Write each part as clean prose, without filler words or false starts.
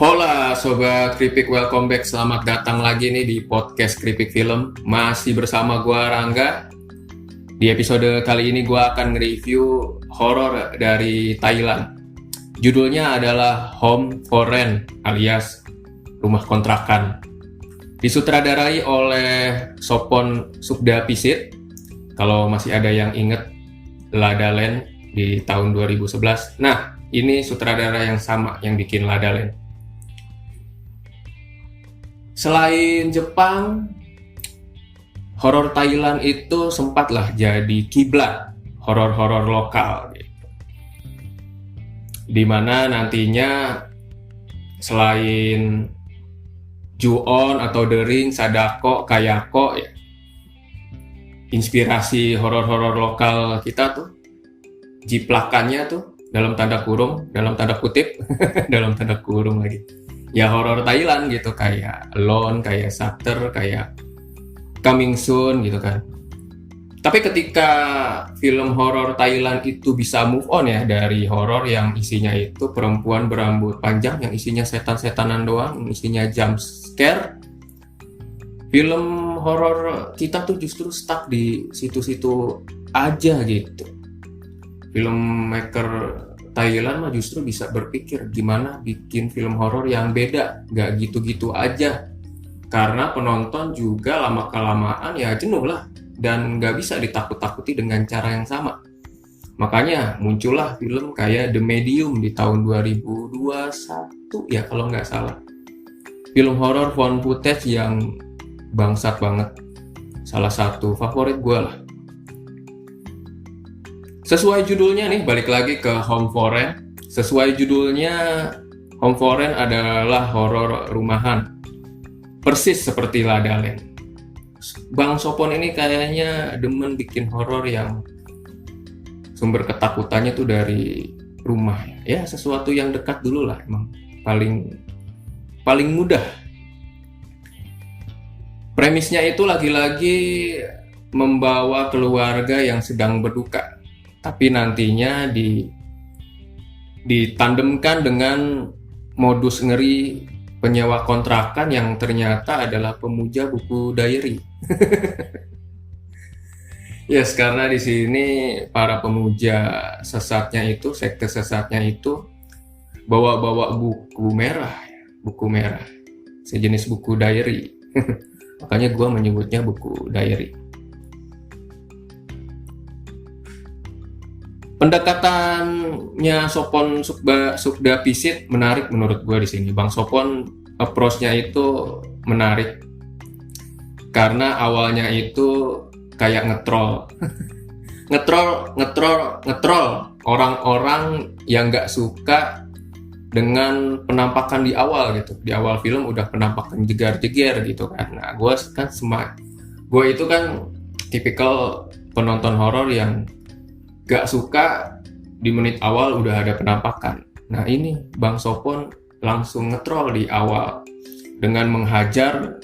Hola Sobat Kripik, welcome back. Selamat datang lagi nih di podcast Kripik Film. Masih bersama gua Rangga. Di episode kali ini gua akan nge-review horor dari Thailand. Judulnya adalah Home for Rent alias Rumah Kontrakan. Disutradarai oleh Sopon Sukdapisit. Kalau masih ada yang inget La La Land di tahun 2011. Nah, ini sutradara yang sama yang bikin La La Land. Selain Jepang, horor Thailand itu sempatlah jadi kiblat horor-horor lokal gitu. Dimana nantinya selain Ju-on atau The Ring, Sadako, Kayako ya, inspirasi horor-horor lokal kita tuh jiplakannya tuh dalam tanda kutip dalam tanda kurung lagi ya horor Thailand gitu, kayak Alone, kayak Shutter, kayak Coming Soon gitu kan. Tapi ketika film horor Thailand itu bisa move on ya dari horor yang isinya itu perempuan berambut panjang, yang isinya setan-setanan doang, yang isinya jump scare, film horor kita tuh justru stuck di situ-situ aja gitu. Filmmaker Thailand mah justru bisa berpikir gimana bikin film horor yang beda, gak gitu-gitu aja. Karena penonton juga lama-kelamaan ya jenuh lah, dan gak bisa ditakut-takuti dengan cara yang sama. Makanya muncullah film kayak The Medium di tahun 2021 ya kalau nggak salah. Film horor found footage yang bangsat banget. Salah satu favorit gue lah. Sesuai judulnya nih, balik lagi ke Home for Rent. Sesuai judulnya, Home for Rent adalah horor rumahan. Persis seperti La La Land. Bang Sopon ini kayaknya demen bikin horor yang sumber ketakutannya tuh dari rumah. Ya, sesuatu yang dekat dulu lah, emang paling mudah. Premisnya itu lagi-lagi membawa keluarga yang sedang berduka. Tapi nantinya ditandemkan dengan modus ngeri penyewa kontrakan yang ternyata adalah pemuja buku diary. Yes, karena di sini para pemuja sesatnya itu, sekte sesatnya itu bawa-bawa buku merah, sejenis buku diary. Makanya gue menyebutnya buku diary. Pendekatannya Sopon Sukdapisit menarik menurut gue di sini. Bang Sopon approach-nya itu menarik karena awalnya itu kayak ngetrol orang-orang yang nggak suka dengan penampakan di awal gitu. Di awal film udah penampakan jegar-jeger gitu kan. Nah, gue itu kan tipikal penonton horor yang gak suka di menit awal udah ada penampakan. Nah ini Bang Sopon langsung ngetrol di awal dengan menghajar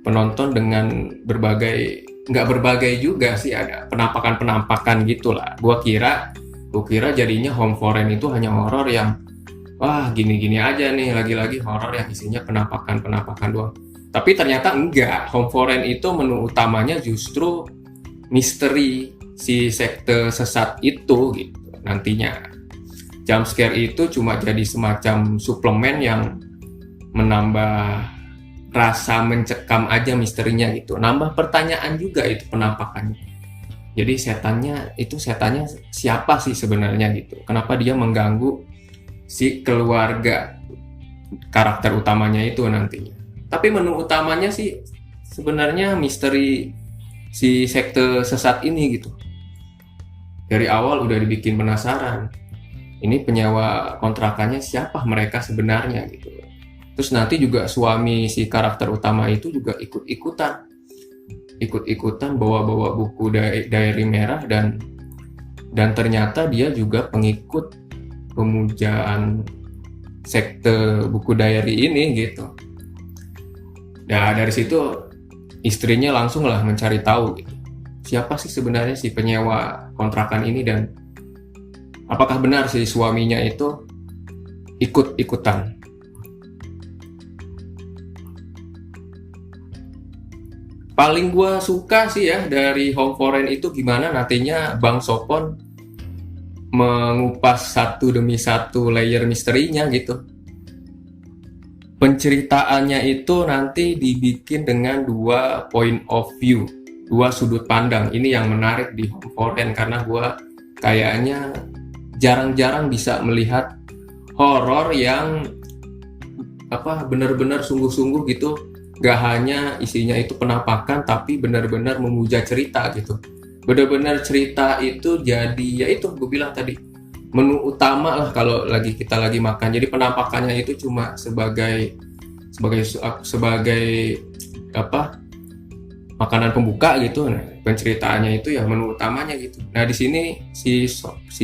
penonton dengan nggak berbagai juga sih, ada penampakan gitulah. Gua kira jadinya Home for Rent itu hanya horor yang wah gini-gini aja nih, lagi-lagi horor yang isinya penampakan doang. Tapi ternyata enggak. Home for Rent itu menu utamanya justru misteri si sekte sesat itu gitu. Nantinya jump scare itu cuma jadi semacam suplemen yang menambah rasa mencekam aja misterinya gitu, nambah pertanyaan juga itu penampakannya. Jadi setannya siapa sih sebenarnya gitu, kenapa dia mengganggu si keluarga karakter utamanya itu nantinya. Tapi menu utamanya sih sebenarnya misteri si sekte sesat ini gitu. Dari awal udah dibikin penasaran. Ini penyewa kontrakannya siapa mereka sebenarnya gitu. Terus nanti juga suami si karakter utama itu juga ikut-ikutan bawa-bawa buku diary merah dan ternyata dia juga pengikut pemujaan sekte buku diary ini gitu. Nah dari situ istrinya langsung lah mencari tahu gitu. Siapa sih sebenarnya si penyewa kontrakan ini dan apakah benar si suaminya itu ikut-ikutan. paling gua suka sih ya dari Home Foreign itu gimana nantinya Bang Sopon mengupas satu demi satu layer misterinya gitu. Penceritaannya itu nanti dibikin dengan dua point of view, dua sudut pandang. Ini yang menarik di Home Foreign karena gua kayaknya jarang-jarang bisa melihat horor yang benar-benar sungguh-sungguh gitu, gak hanya isinya itu penampakan tapi benar-benar memuja cerita gitu. Benar-benar cerita itu jadi ya itu gue bilang tadi menu utama lah kalau kita lagi makan. Jadi penampakannya itu cuma sebagai makanan pembuka gitu. Nah, penceritaannya itu ya menu utamanya gitu. Nah, di sini si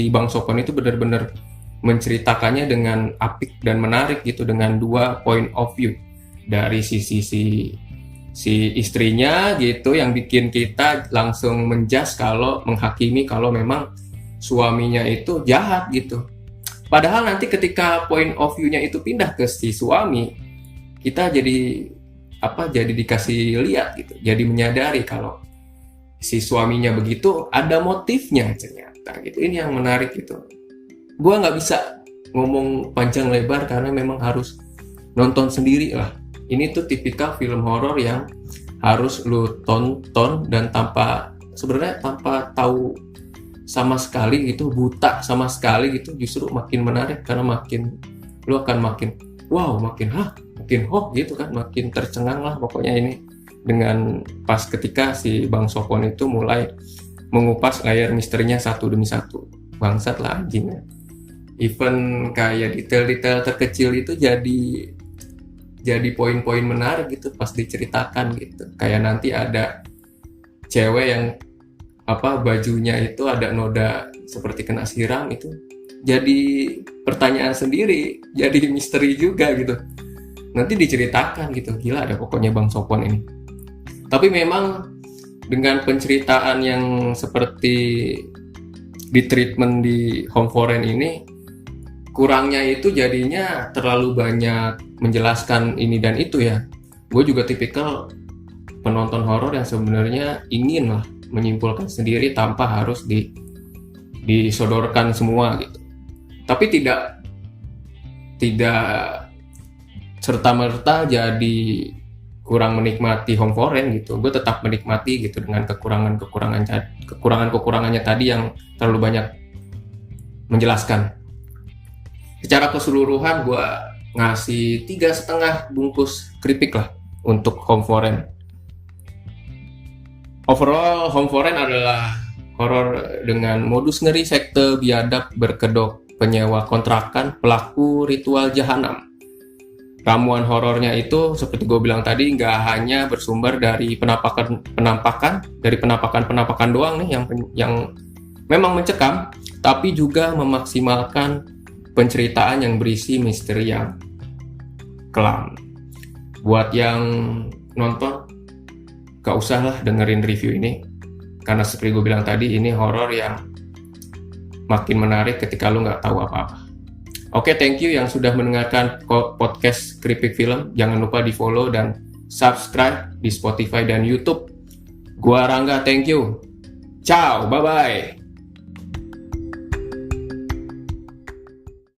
Bang Sopon itu benar-benar menceritakannya dengan apik dan menarik gitu, dengan dua point of view. Dari sisi si istrinya gitu yang bikin kita langsung menghakimi kalau memang suaminya itu jahat gitu. Padahal nanti ketika point of view-nya itu pindah ke si suami, kita jadi dikasih lihat gitu, jadi menyadari kalau si suaminya begitu ada motifnya ternyata gitu. Ini yang menarik gitu. Gua nggak bisa ngomong panjang lebar karena memang harus nonton sendiri lah. Ini tuh tipikal film horor yang harus lu tonton dan tanpa tahu sama sekali gitu, buta sama sekali gitu, justru makin menarik karena lu akan makin wow, makin hoh gitu kan, makin tercengang lah pokoknya ini dengan pas ketika si Bang Sopon itu mulai mengupas layar misterinya satu demi satu. Bangsat lah anjingnya. Even kayak detail-detail terkecil itu jadi poin-poin menarik gitu pas diceritakan gitu. Kayak nanti ada cewek yang bajunya itu ada noda seperti kena siram, itu jadi pertanyaan sendiri, jadi misteri juga gitu. Nanti diceritakan gitu. Gila ada pokoknya Bang Sopon ini. Tapi memang dengan penceritaan yang seperti di treatment di Home Foreign ini, kurangnya itu jadinya terlalu banyak menjelaskan ini dan itu ya. Gue juga tipikal penonton horor yang sebenarnya ingin lah menyimpulkan sendiri tanpa harus disodorkan semua gitu. Tapi tidak serta-merta jadi kurang menikmati Home Foreign gitu. Gue tetap menikmati gitu dengan kekurangannya tadi yang terlalu banyak menjelaskan. Secara keseluruhan gue ngasih 3,5 bungkus keripik lah untuk Home Foreign. Overall, Home Foreign adalah horor dengan modus ngeri, sekte biadab berkedok, penyewa kontrakan, pelaku ritual jahanam. Ramuan horornya itu seperti gue bilang tadi nggak hanya bersumber dari penampakan doang nih yang memang mencekam, tapi juga memaksimalkan penceritaan yang berisi misteri yang kelam. Buat yang nonton, gak usah lah dengerin review ini, karena seperti gue bilang tadi, ini horor yang makin menarik ketika lu gak tahu apa-apa. Oke, thank you yang sudah mendengarkan podcast Kripik Film. Jangan lupa di follow dan subscribe di Spotify dan YouTube. Gua Rangga, thank you. Ciao, bye-bye.